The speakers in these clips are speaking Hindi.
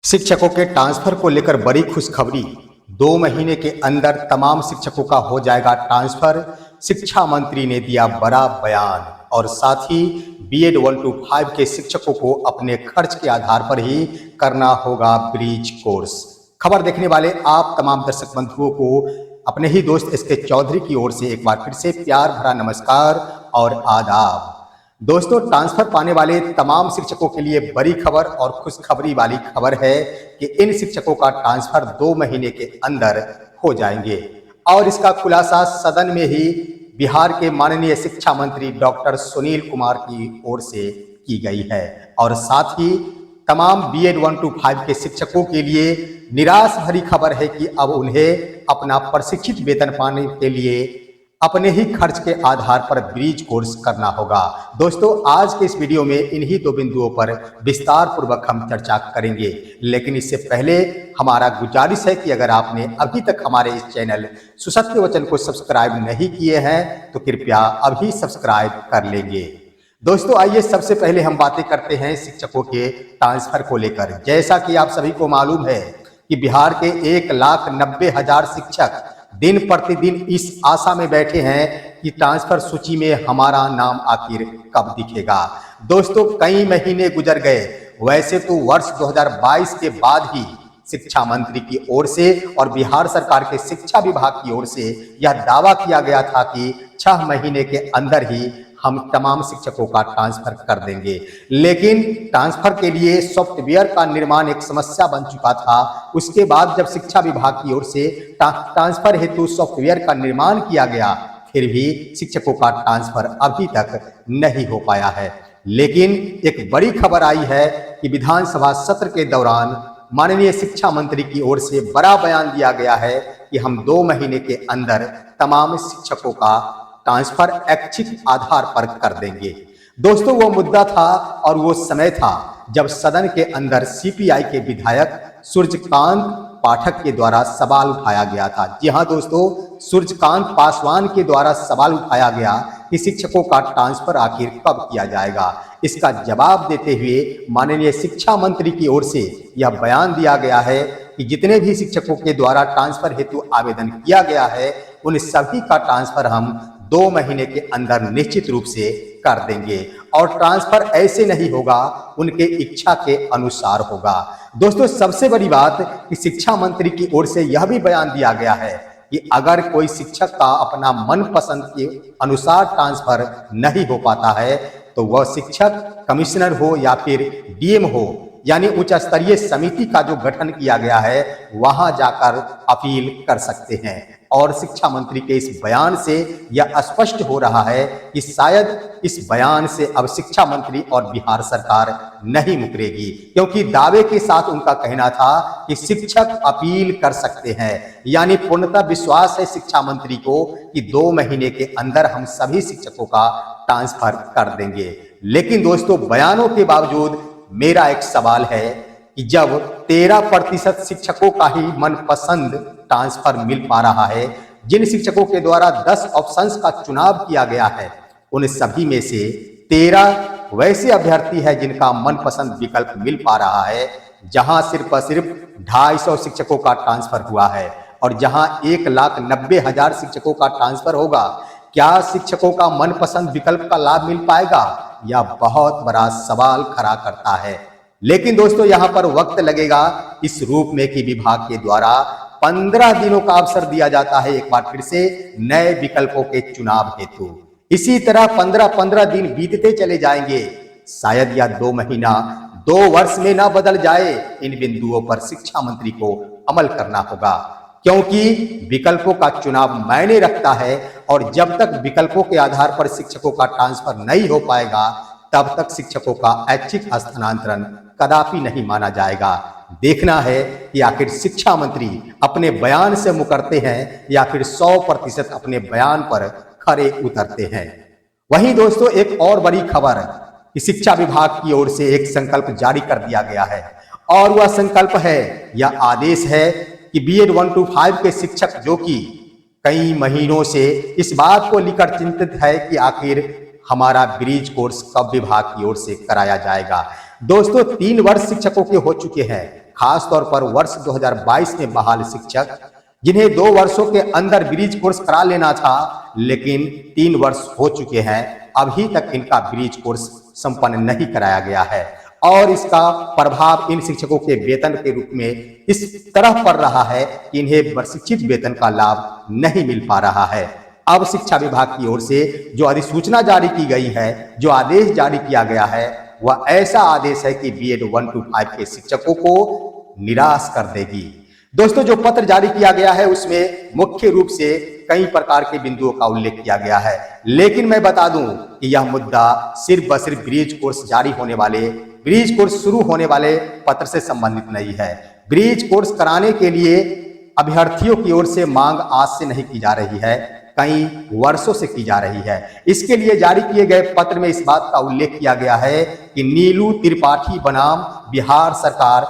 शिक्षकों के ट्रांसफर को लेकर बड़ी खुशखबरी। 2 महीने के अंदर तमाम शिक्षकों का हो जाएगा ट्रांसफर। शिक्षा मंत्री ने दिया बड़ा बयान और साथ ही बीएड 1 to 5 के शिक्षकों को अपने खर्च के आधार पर ही करना होगा ब्रिज कोर्स। खबर देखने वाले आप तमाम दर्शक बंधुओं को अपने ही दोस्त एसके चौधरी की ओर से एक बार फिर से प्यार भरा नमस्कार और आदाब। दोस्तों, ट्रांसफर पाने वाले तमाम शिक्षकों के लिए बड़ी खबर और खुशखबरी वाली खबर है कि इन शिक्षकों का ट्रांसफर 2 महीने के अंदर हो जाएंगे और इसका खुलासा सदन में ही बिहार के माननीय शिक्षा मंत्री डॉक्टर सुनील कुमार की ओर से की गई है। और साथ ही तमाम बीएड 1 to 5 के शिक्षकों के लिए निराश भरी खबर है कि अब उन्हें अपना प्रशिक्षित वेतन पाने के लिए अपने ही खर्च के आधार पर ब्रिज कोर्स करना होगा। दोस्तों, आज के इस वीडियो में इन्हीं 2 बिंदुओं पर विस्तार पूर्वक हम चर्चा करेंगे, लेकिन इससे पहले हमारा गुजारिश है कि अगर आपने अभी तक हमारे इस चैनल सुसत्य वचन को सब्सक्राइब नहीं किए हैं तो कृपया अभी सब्सक्राइब कर लेंगे। दोस्तों, आइए सबसे पहले हम बातें करते हैं शिक्षकों के ट्रांसफर को लेकर। जैसा कि आप सभी को मालूम है कि बिहार के 1,90,000 शिक्षक दिन प्रतिदिन इस आशा में बैठे हैं कि ट्रांसफर सूची में हमारा नाम आखिर कब दिखेगा। दोस्तों, कई महीने गुजर गए। वैसे तो वर्ष 2022 के बाद ही शिक्षा मंत्री की ओर से और बिहार सरकार के शिक्षा विभाग की ओर से यह दावा किया गया था कि 6 महीने के अंदर ही हम तमाम शिक्षकों का ट्रांसफर कर देंगे, लेकिन ट्रांसफर के लिए सॉफ्टवेयर का निर्माण एक समस्या बन चुका था। उसके बाद जब शिक्षा विभाग की ओर से ट्रांसफर हेतु सॉफ्टवेयर का निर्माण किया गया, फिर भी शिक्षकों का ट्रांसफर अभी तक नहीं हो पाया है। लेकिन एक बड़ी खबर आई है कि विधानसभा सत्र के दौरान माननीय शिक्षा मंत्री की ओर से बड़ा बयान दिया गया है कि हम 2 महीने के अंदर तमाम शिक्षकों का ट्रांसफर ऐच्छिक आधार पर कर देंगे। दोस्तों, वो मुद्दा था और वो समय था जब सदन के अंदर सीपीआई के विधायक सूर्यकांत पाठक के द्वारा सवाल उठाया गया था। जी हां दोस्तों, सूर्यकांत पासवान के द्वारा सवाल उठाया गया कि शिक्षकों का ट्रांसफर आखिर कब किया जाएगा। इसका जवाब देते हुए माननीय शिक्षा मंत्री की ओर से यह बयान दिया गया है कि जितने भी शिक्षकों के द्वारा ट्रांसफर हेतु आवेदन किया गया है उन सभी का ट्रांसफर हम 2 महीने के अंदर निश्चित रूप से कर देंगे और ट्रांसफर ऐसे नहीं होगा, उनके इच्छा के अनुसार होगा। दोस्तों, सबसे बड़ी बात कि शिक्षा मंत्री की ओर से यह भी बयान दिया गया है कि अगर कोई शिक्षक का अपना मनपसंद के अनुसार ट्रांसफर नहीं हो पाता है तो वह शिक्षक कमिश्नर हो या फिर डीएम हो, यानी उच्च स्तरीय समिति का जो गठन किया गया है वहां जाकर अपील कर सकते हैं। और शिक्षा मंत्री के इस बयान से यह स्पष्ट हो रहा है कि शायद इस बयान से अब शिक्षा मंत्री और बिहार सरकार नहीं मुकरेगी, क्योंकि दावे के साथ उनका कहना था कि शिक्षक अपील कर सकते हैं। यानी पूर्णतः विश्वास है शिक्षा मंत्री को कि 2 महीने के अंदर हम सभी शिक्षकों का ट्रांसफर कर देंगे। लेकिन दोस्तों, बयानों के बावजूद मेरा एक सवाल है कि जब 13% शिक्षकों का ही मनपसंद ट्रांसफर मिल पा रहा है, जिन शिक्षकों के द्वारा 10 ऑप्शंस का चुनाव किया गया है उन सभी में से 13 वैसे अभ्यर्थी हैं जिनका मनपसंद विकल्प मिल पा रहा है, जहां सिर्फ 250 शिक्षकों का ट्रांसफर हुआ है और जहां 1,90,000 शिक्षकों का ट्रांसफर होगा, क्या शिक्षकों का मनपसंद विकल्प का लाभ मिल पाएगा? यह बहुत बड़ा सवाल खड़ा करता है। लेकिन दोस्तों, यहां पर वक्त लगेगा इस रूप में कि विभाग के द्वारा 15 दिनों का अवसर दिया जाता है एक बार फिर से नए विकल्पों के चुनाव हेतु। इसी तरह 15-15 दिन बीतते चले जाएंगे। शायद यह 2 महीना 2 वर्ष में ना बदल जाए। इन बिंदुओं पर शिक्षा मंत्री को अमल करना होगा, क्योंकि विकल्पों का चुनाव मायने रखता है और जब तक विकल्पों के आधार पर शिक्षकों का ट्रांसफर नहीं हो पाएगा तब तक शिक्षकों का ऐच्छिक स्थानांतरण कदापि नहीं माना जाएगा। देखना है कि आखिर शिक्षा मंत्री अपने बयान से मुकरते हैं या फिर 100% अपने बयान पर खरे उतरते हैं। वहीं दोस्तों, एक और बड़ी खबर कि शिक्षा विभाग की ओर से एक संकल्प जारी कर दिया गया है और वह संकल्प है, यह आदेश है कि बीएड 1 to 5 के शिक्षक जो कि कई महीनों से इस बात को लेकर चिंतित है कि आखिर हमारा ब्रिज कोर्स कब विभाग की ओर से कराया जाएगा। दोस्तों 3 वर्ष शिक्षकों के हो चुके हैं, खास तौर पर वर्ष 2022 में बहाल शिक्षक जिन्हें 2 वर्षों के अंदर ब्रिज कोर्स करा लेना था, लेकिन 3 वर्ष हो चुके हैं, अभी तक इनका ब्रिज कोर्स संपन्न नहीं कराया गया है और इसका प्रभाव इन शिक्षकों के वेतन के रूप में इस तरह पड़ रहा है कि इन्हें प्रशिक्षित वेतन का लाभ नहीं मिल पा रहा है। अब शिक्षा विभाग की ओर से जो अधिसूचना जारी की गई है, जो आदेश जारी किया गया है, वह ऐसा आदेश है कि बीएड 1 to 5 के शिक्षकों को निराश कर देगी। दोस्तों, जो पत्र जारी किया गया है उसमें मुख्य रूप से कई प्रकार के बिंदुओं का उल्लेख किया गया है, लेकिन मैं बता दूं कि यह मुद्दा सिर्फ व सिर्फ ब्रिज कोर्स शुरू होने वाले पत्र से संबंधित नहीं है। ब्रिज कोर्स कराने के लिए अभ्यर्थियों की ओर से मांग आज से नहीं की जा रही है, कई वर्षों से की जा रही है। इसके लिए जारी किए गए पत्र में इस बात का उल्लेख किया गया है कि नीलू त्रिपाठी बनाम बिहार सरकार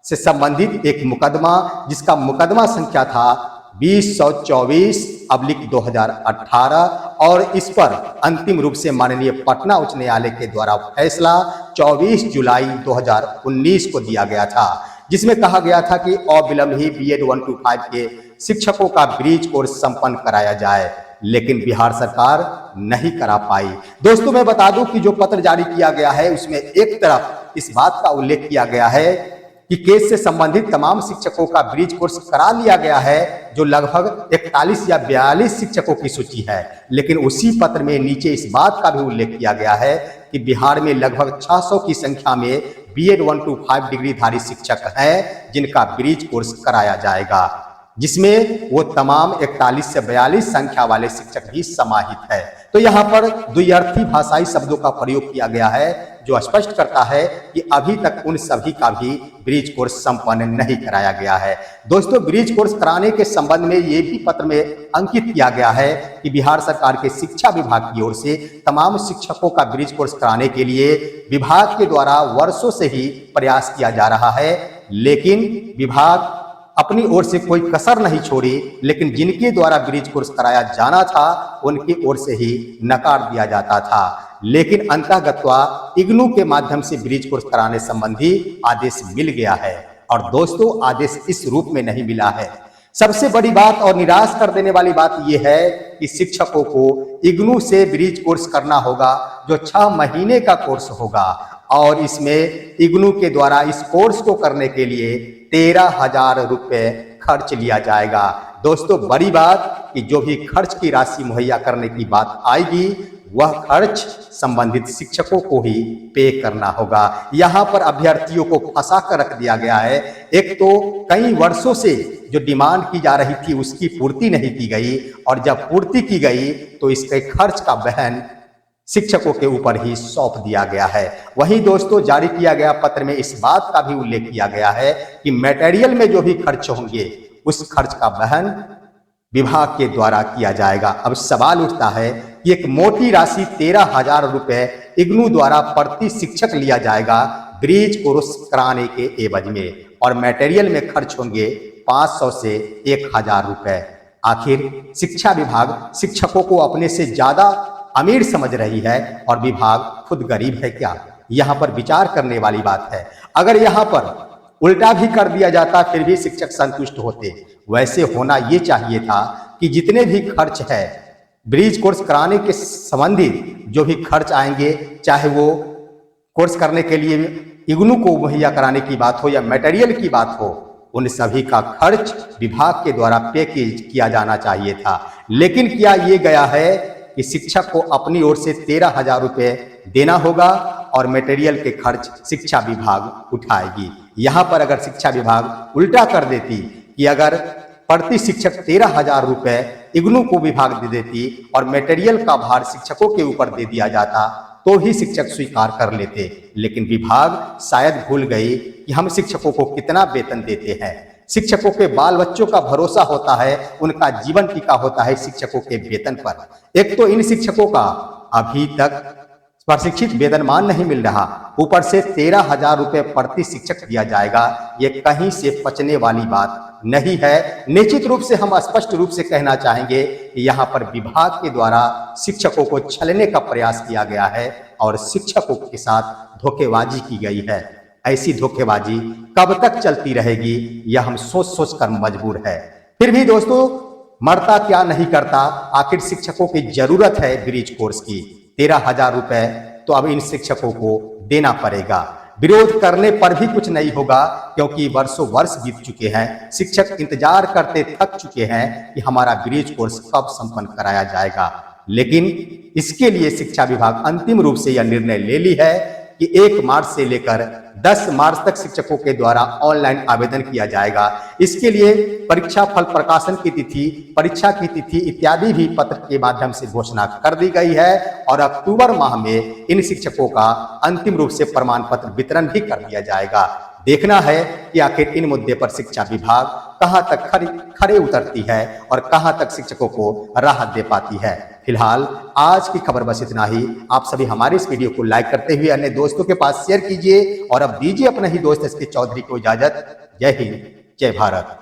से संबंधित एक मुकदमा, जिसका मुकदमा संख्या था 2024/2018 और इस पर अंतिम रूप से माननीय पटना उच्च न्यायालय के द्वारा फैसला 24 जुलाई 2019 को दिया गया था, जिसमें कहा गया था कि अविलंब ही बीएड 1 to 5 के शिक्षकों का ब्रिज कोर्स संपन्न कराया जाए, लेकिन बिहार सरकार नहीं करा पाई। दोस्तों, मैं बता दूं कि जो पत्र जारी किया गया है उसमें एक तरफ इस बात का उल्लेख किया गया है कि केस से संबंधित तमाम शिक्षकों का ब्रिज कोर्स करा लिया गया है, जो लगभग 41 या 42 शिक्षकों की सूची है, लेकिन उसी पत्र में नीचे इस बात का भी उल्लेख किया गया है कि बिहार में लगभग 600 की संख्या में बीएड 1 to 5 डिग्रीधारी शिक्षक हैं जिनका ब्रिज कोर्स कराया जाएगा, जिसमें वो तमाम 41 से 42 संख्या वाले शिक्षक भी समाहित है। तो यहाँ पर द्व्यर्थी भाषाई शब्दों का प्रयोग किया गया है, जो स्पष्ट करता है कि अभी तक उन सभी का भी ब्रिज कोर्स संपन्न नहीं कराया गया है। दोस्तों, ब्रिज कोर्स कराने के संबंध में ये भी पत्र में अंकित किया गया है कि बिहार सरकार के शिक्षा विभाग की ओर से तमाम शिक्षकों का ब्रिज कोर्स कराने के लिए विभाग के द्वारा वर्षों से ही प्रयास किया जा रहा है, लेकिन विभाग अपनी ओर से कोई कसर नहीं छोड़ी, लेकिन जिनके द्वारा ब्रिज कोर्स कराया जाना था उनकी ओर से ही नकार दिया जाता था। लेकिन अंतःगत्वा इग्नू के माध्यम से ब्रिज कोर्स कराने संबंधी आदेश मिल गया है और दोस्तों, आदेश इस रूप में नहीं मिला है। सबसे बड़ी बात और निराश कर देने वाली बात यह है कि शिक्षकों को इग्नू से ब्रिज कोर्स करना होगा, जो 6 महीने का कोर्स होगा और इसमें इग्नू के द्वारा इस कोर्स को करने के लिए 13,000 रुपए खर्च लिया जाएगा। दोस्तों, बड़ी बात कि जो भी खर्च की राशि मुहैया करने की बात आएगी, वह खर्च संबंधित शिक्षकों को ही पे करना होगा। यहाँ पर अभ्यर्थियों को फंसा कर रख दिया गया है। एक तो कई वर्षों से जो डिमांड की जा रही थी उसकी पूर्ति नहीं की गई, और जब पूर्ति की गई तो इसके खर्च का वहन शिक्षकों के ऊपर ही सौंप दिया गया है। वहीं दोस्तों, जारी किया गया पत्र में इस बात का भी उल्लेख किया गया है कि मटेरियल में जो भी खर्च होंगे उस खर्च का वहन विभाग के द्वारा किया जाएगा। अब सवाल उठता है कि एक मोटी राशि 13,000 रुपए इग्नू द्वारा प्रति शिक्षक लिया जाएगा ब्रिज कोर्स कराने के एवज में, और मटेरियल में खर्च होंगे 500 से 1,000 रुपए। आखिर शिक्षा विभाग शिक्षकों को अपने से ज्यादा अमीर समझ रही है और विभाग खुद गरीब है क्या? यहाँ पर विचार करने वाली बात है। अगर यहाँ पर उल्टा भी कर दिया जाता फिर भी शिक्षक संतुष्ट होते। वैसे होना ये चाहिए था कि जितने भी खर्च है ब्रिज कोर्स कराने के संबंधित जो भी खर्च आएंगे, चाहे वो कोर्स करने के लिए इग्नू को मुहैया कराने की बात हो या मटेरियल की बात हो, उन सभी का खर्च विभाग के द्वारा पे किया जाना चाहिए था। लेकिन किया ये गया है कि शिक्षक को अपनी ओर से 13,000 रुपए देना होगा और मटेरियल के खर्च शिक्षा विभाग उठाएगी। यहाँ पर अगर शिक्षा विभाग उल्टा कर देती कि अगर प्रति शिक्षक 13,000 रुपए इग्नू को विभाग दे देती और मटेरियल का भार शिक्षकों के ऊपर दे दिया जाता तो ही शिक्षक स्वीकार कर लेते। लेकिन विभाग शायद भूल गई कि हम शिक्षकों को कितना वेतन देते हैं। शिक्षकों के बाल बच्चों का भरोसा होता है, उनका जीवन टिका होता है शिक्षकों के वेतन पर। एक तो इन शिक्षकों का अभी तक प्रशिक्षित वेतनमान नहीं मिल रहा, ऊपर से 13,000 रुपए प्रति शिक्षक दिया जाएगा। ये कहीं से पचने वाली बात नहीं है। निश्चित रूप से हम स्पष्ट रूप से कहना चाहेंगे कि यहाँ पर विभाग के द्वारा शिक्षकों को छलने का प्रयास किया गया है और शिक्षकों के साथ धोखेबाजी की गई है। ऐसी धोखेबाजी कब तक चलती रहेगी, यह हम सोच सोच कर मजबूर है। फिर भी दोस्तों, मरता क्या नहीं करता, आखिर शिक्षकों की जरूरत है ब्रिज कोर्स की। 13,000 रुपए तो अब इन शिक्षकों को देना पड़ेगा। विरोध करने पर भी कुछ नहीं होगा, क्योंकि वर्षों वर्ष बीत चुके हैं। शिक्षक इंतजार करते थक चुके हैं कि हमारा ब्रिज कोर्स कब संपन्न कराया जाएगा। लेकिन इसके लिए शिक्षा विभाग अंतिम रूप से यह निर्णय ले ली है कि 1 मार्च से लेकर 10 मार्च तक शिक्षकों के द्वारा ऑनलाइन आवेदन किया जाएगा। इसके लिए परीक्षा फल प्रकाशन की तिथि, परीक्षा की तिथि इत्यादि भी पत्र के माध्यम से घोषणा कर दी गई है और अक्टूबर माह में इन शिक्षकों का अंतिम रूप से प्रमाण पत्र वितरण भी कर दिया जाएगा। देखना है कि आखिर इन मुद्दे पर शिक्षा विभाग कहां तक खरे उतरती है और कहां तक शिक्षकों को राहत दे पाती है। फिलहाल आज की खबर बस इतना ही। आप सभी हमारे इस वीडियो को लाइक करते हुए अन्य दोस्तों के पास शेयर कीजिए और अब दीजिए अपने ही दोस्त एसके चौधरी को इजाजत। जय हिंद, जय भारत।